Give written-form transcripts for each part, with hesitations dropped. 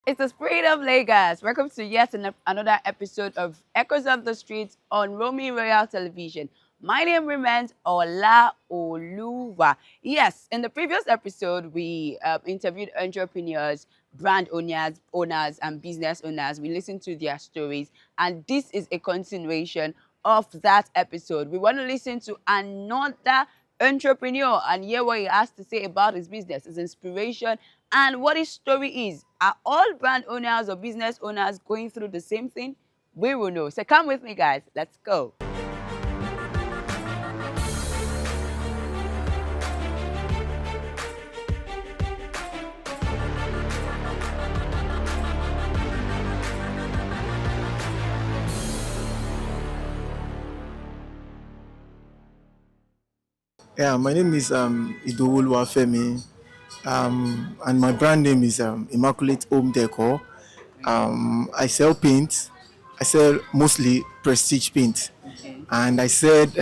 It's the spirit of Lagos. Welcome to yet another episode of Echoes of the Streets on Romy Royal Television. My name remains Olaoluwa. Yes, in the previous episode, we interviewed entrepreneurs, brand owners, and business owners. We listened to their stories, and this is a continuation of that episode. We want to listen to another entrepreneur and hear what he has to say about his business, his inspiration, and what his story is. Are all brand owners or business owners going through the same thing? We will know. So come with me, guys. Let's go. Yeah, my name is Olaoluwa Femi, and my brand name is Immaculate Home Decor. I sell paint. I sell mostly prestige paint, Okay. and I said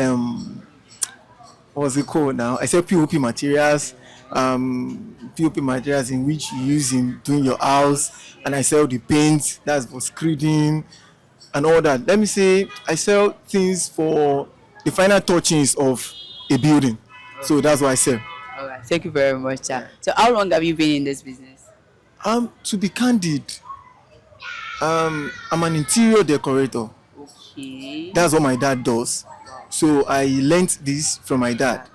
what's it called now? I sell POP materials, POP materials in which you use in doing your house, and I sell the paint that's for screeding and all that. Let me say I sell things for the final touchings of a building. So that's what I sell. All right. Thank you very much, sir. So how long have you been in this business? To be candid, I'm an interior decorator. Okay. That's what my dad does. So I learnt this from my dad.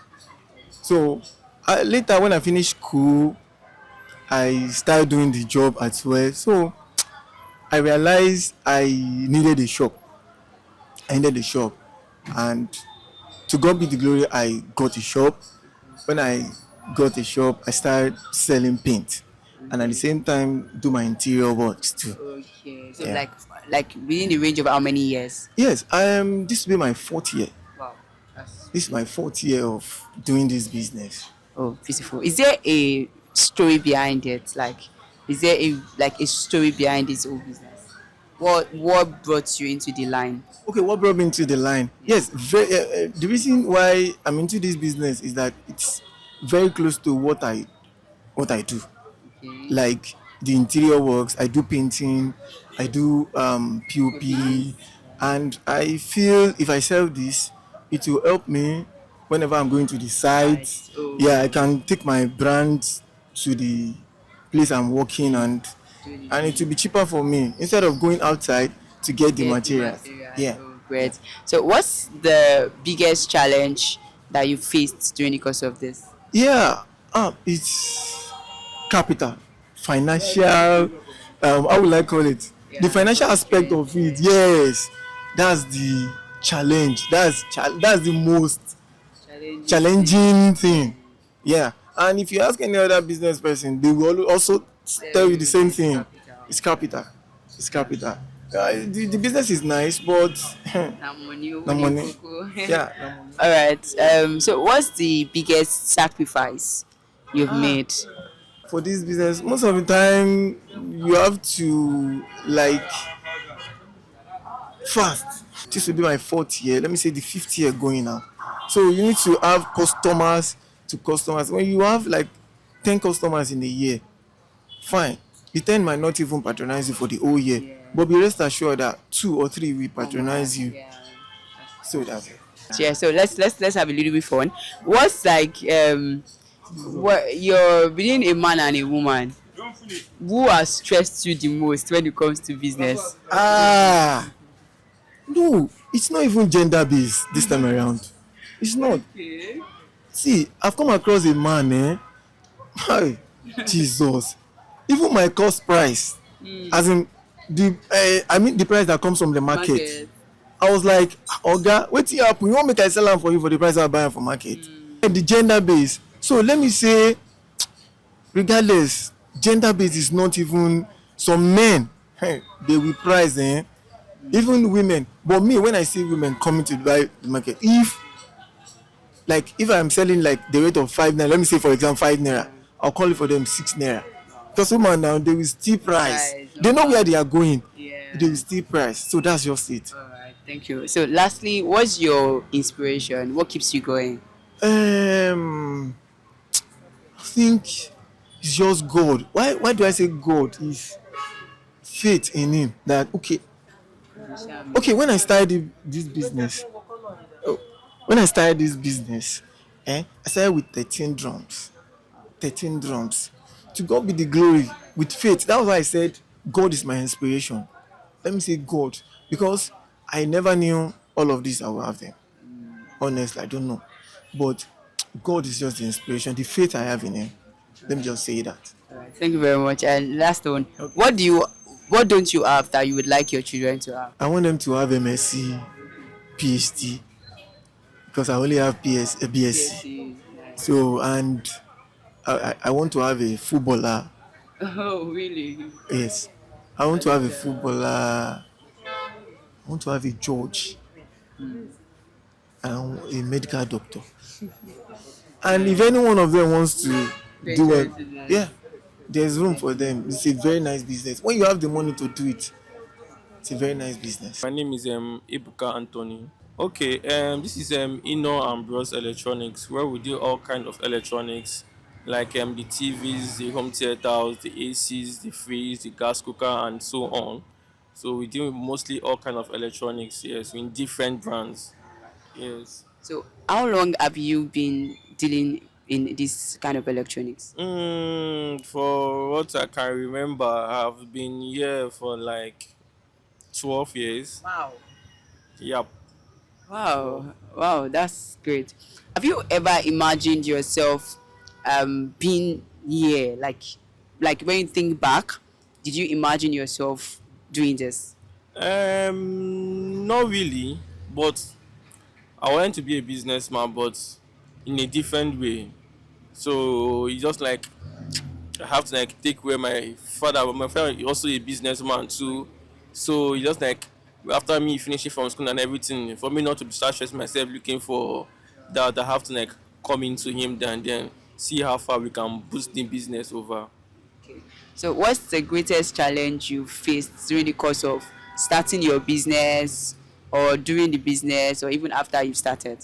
So later when I finished school, I started doing the job as well. So I realized I needed a shop. I needed a shop, and to God be the glory, I got a shop. When I got a shop, I started selling paint, and at the same time do my interior works too. Okay. So Yeah. like within the range of how many years? Yes, I am. This will be my fourth year. Wow. This is my fourth year of doing this business. Oh, beautiful. Is there a story behind it? Like, is there a story behind this whole business? What brought you into the line? Okay, what brought me into the line? Yes, the reason why I'm into this business is that it's very close to what I do. Okay. Like the interior works, I do painting, I do POP, and I feel if I sell this, it will help me whenever I'm going to the site. Oh, Yeah, I can take my brand to the place I'm working, and it will be cheaper for me instead of going outside to get the materials. Yeah. Oh, great. So, what's the biggest challenge that you faced during the course of this? Yeah, it's capital, financial. How will I call it? The financial aspect of it. Yes, that's the challenge. That's the most challenging thing. Yeah, and if you ask any other business person, they will also tell you the same thing. It's capital. It's capital. The business is nice, but Na money, no money. koko. Yeah, no money. All right. So, what's the biggest sacrifice you've made? For this business, most of the time you have to like fast. This will be my fourth year. Let me say the fifth year going now. So you need to have customers to customers. When you have like 10 customers in a year, fine. The 10 might not even patronize you for the whole year. Yeah. But be rest assured that 2 or 3 will patronize you. Yeah. So that's it. Yeah. So let's have a little bit fun. What's like what you're being a man and a woman? Who has stressed you the most when it comes to business? No, it's not even gender based this time around. It's not. Okay. See, I've come across a man, Hi, Jesus. Even my cost price, as in the price that comes from the market. I was like, Oga, wait till happen. You want make I sell am for you for the price I buy am for market? And the gender base. So let me say, regardless, gender base is not even some men. They will price, even women. But me, when I see women coming to buy the market, if I'm selling like the rate of 5 naira, let me say for example 5 naira, I'll call it for them 6 naira. Because women now they will still price. They know where they are going. Yeah. They will still price. So that's just it. All right. Thank you. So, lastly, what's your inspiration? What keeps you going? I think it's just God. Why do I say God? Is faith in him that okay, You shall make okay, it. when I started this business, oh, when I started this business, I started with 13 drums. 13 drums. To God be the glory with faith. That was why I said God is my inspiration. Let me say God, because I never knew all of this I will have them. Honestly, I don't know. But God is just the inspiration, the faith I have in him. Let me just say that. All right. Thank you very much. And last one, Okay. what do you, what don't you have that you would like your children to have? I want them to have MSc, PhD, because I only have BSc. PSC. Nice. So, and I want to have a footballer. Oh, really? Yes. I want to have a footballer. I want to have a judge and a medical doctor. And if any one of them wants to do Venture well, into this. yeah, there's room for them. It's a very nice business. When you have the money to do it, it's a very nice business. My name is Ibuka Anthony. Okay, this is Inno and Bros Electronics, where we do all kind of electronics, like the TVs, the home theaters, the ACs, the fridge, the gas cooker, and so on. So we do mostly all kind of electronics, yes, in different brands. Yes. So, how long have you been dealing in this kind of electronics? For what I can remember, I've been here for like 12 years. Wow. Yep. Wow, wow, that's great. Have you ever imagined yourself being here? Like when you think back, did you imagine yourself doing this? Not really, but I wanted to be a businessman, but in a different way. So it's just like I have to like take where my father is also a businessman too. So it's just like after me finishing from school and everything, for me not to start stressing myself looking for that, I have to like come into him then see how far we can boost the business over. Okay. So, what's the greatest challenge you faced during the course of starting your business, or during the business, or even after you started?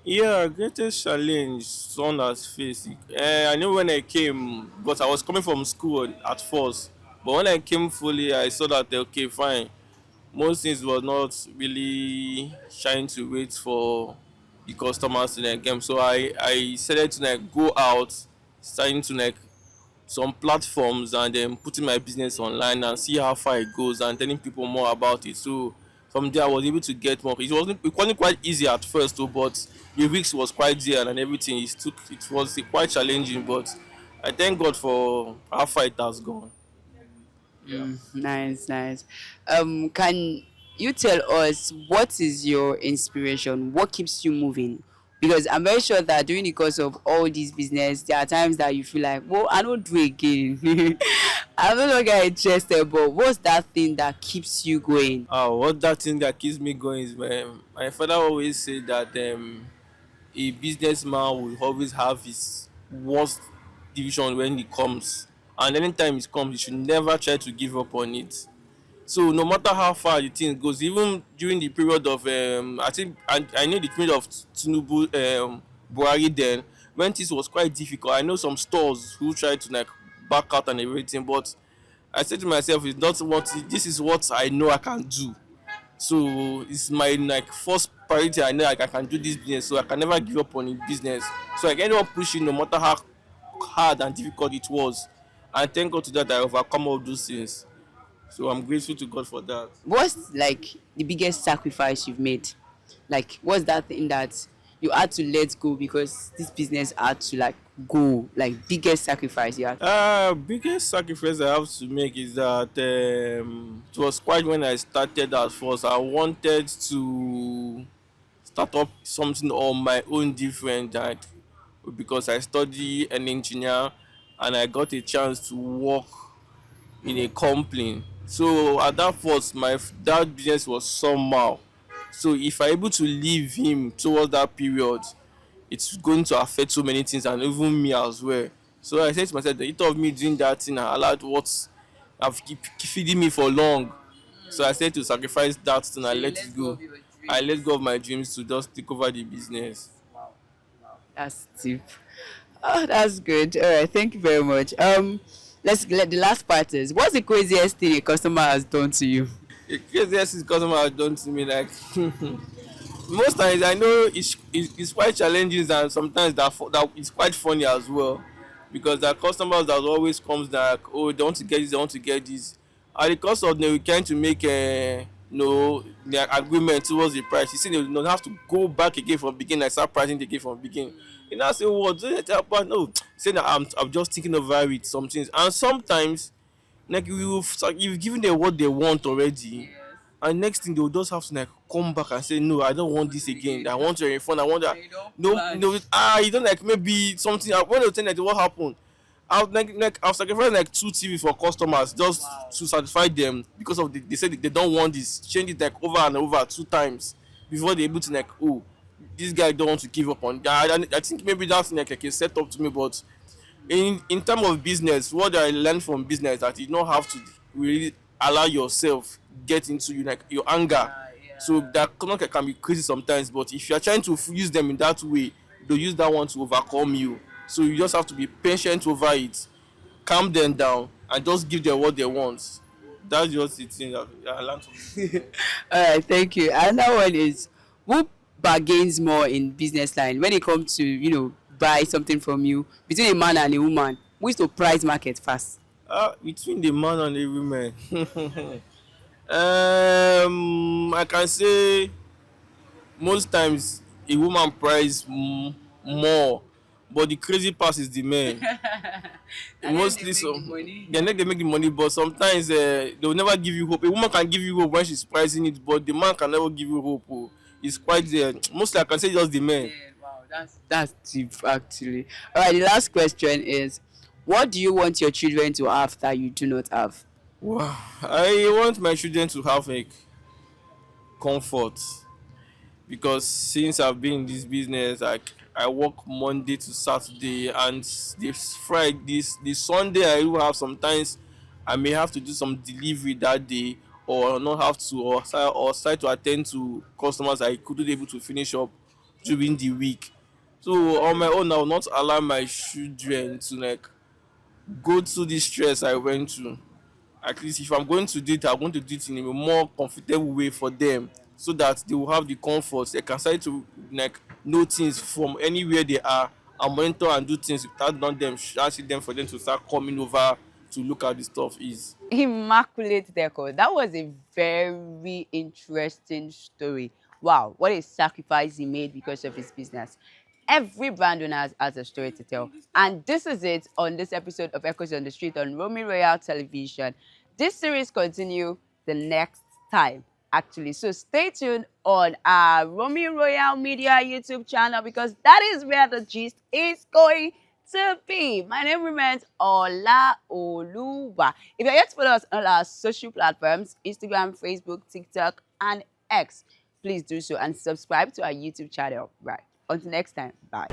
Yeah, greatest challenge someone has faced. I know when I came, but I was coming from school at first. But when I came fully, I saw that okay, fine. Most things were not really trying to wait for the customers to like game. So I started to like go out, starting to like some platforms and then putting my business online and see how far it goes and telling people more about it. So from there I was able to get more. It wasn't quite easy at first though, but the risk was quite there and everything. It was quite challenging, but I thank God for how far it has gone. Yeah. Nice, nice. Can you tell us what is your inspiration? What keeps you moving? Because I'm very sure that during the course of all this business, there are times that you feel like, well, I don't do again. I'm no longer interested, but what's that thing that keeps you going? What that thing that keeps me going is my father always said that a businessman will always have his worst division when it comes, and anytime it comes, you should never try to give up on it. So no matter how far the thing goes, even during the period of I think I know the period of Tinubu Buhari then, when this was quite difficult. I know some stores who tried to like back out and everything, but I said to myself, it's not what this is what I know I can do. So it's my like first priority. I know like I can do this business, so I can never give up on the business. So I can on pushing no matter how hard and difficult it was. And thank God to that I overcome all those things. So I'm grateful to God for that. What's like the biggest sacrifice you've made? Like, what's that thing that you had to let go because this business had to like go? Like, biggest sacrifice you had. Biggest sacrifice I have to make is that it was quite when I started at first. I wanted to start up something on my own different, that because I study an engineer and I got a chance to work in a company. So at that first, that business was somehow. So if I able to leave him towards that period, it's going to affect so many things and even me as well. So I said to myself, the thought of me doing that thing and allowed what have keep feeding me for long. So I said to sacrifice that thing So and you let it let go go. of your I let dreams. go of my dreams to just take over the business. That's deep. Oh, that's good. All right, thank you very much. Let's let the last part is, what's the craziest thing a customer has done to you? The craziest customer has done to me, like most times I know it's quite challenging, and sometimes that it's quite funny as well, because there are customers that always comes like, oh, they want to get this, they want to get this, and because of them we trying to make no their agreement towards the price. You see, they don't have to go back again from beginning and start pricing again from beginning. You know, I say, what do you tell? But no, say that I'm just thinking over it some things, and sometimes like you've given them what they want already, and next thing they'll just have to like come back and say, no, I don't want this again, I want your refund, I want that. No, no, you don't, like maybe something when they tell like what happened. I've sacrificed like two TV for customers just to satisfy them, because of they said they don't want this, change it like over and over two times before they're able to like, oh, this guy don't want to give up on that. I think maybe that's like a setup to me. But in terms of business, what I learned from business, that you don't have to really allow yourself get into you like your anger. So that can be crazy sometimes, but if you are trying to use them in that way, they'll use that one to overcome you. So you just have to be patient over it, calm them down, and just give them what they want. That's just the thing that I learned from business. All right, thank you. Another one is, who bargains more in business line when it comes to, buy something from you, between a man and a woman? Who is to price market fast? Between the man and the women, I can say most times a woman price more, but the crazy part is the men. And then they Mostly make the so money. they like they make the money, but sometimes they will never give you hope. A woman can give you hope when she's pricing it, but the man can never give you hope. Oh. It's quite there. Mostly I can say just the Yeah, men. wow, that's deep actually. All right, the last question is, what do you want your children to have that you do not have? Wow. I want my children to have like comfort, because since I've been in this business, like I work Monday to Saturday, and this Friday, this Sunday, I do have sometimes I may have to do some delivery that day, or not have to, or start to attend to customers I couldn't able to finish up during the week. So on my own, I will not allow my children to like go through the stress I went through. At least if I'm going to do it, I'm going to do it in a more comfortable way for them, so that they will have the comfort. They can start to like know things from anywhere they are, and monitor and do things without not them asking them for them to start coming over to look at the stuff is. Immaculate Deco. That was a very interesting story. Wow, what a sacrifice he made because of his business. Every brand owner has a story to tell. And this is it on this episode of Echoes on the Street on Romy Royal Television. This series continue the next time, actually. So stay tuned on our Romy Royal Media YouTube channel, because that is where the gist is going to be. My name remains Olaoluwa. If you're yet to follow us on our social platforms, Instagram, Facebook, TikTok, and X, please do so and subscribe to our YouTube channel. Right. Until next time, bye.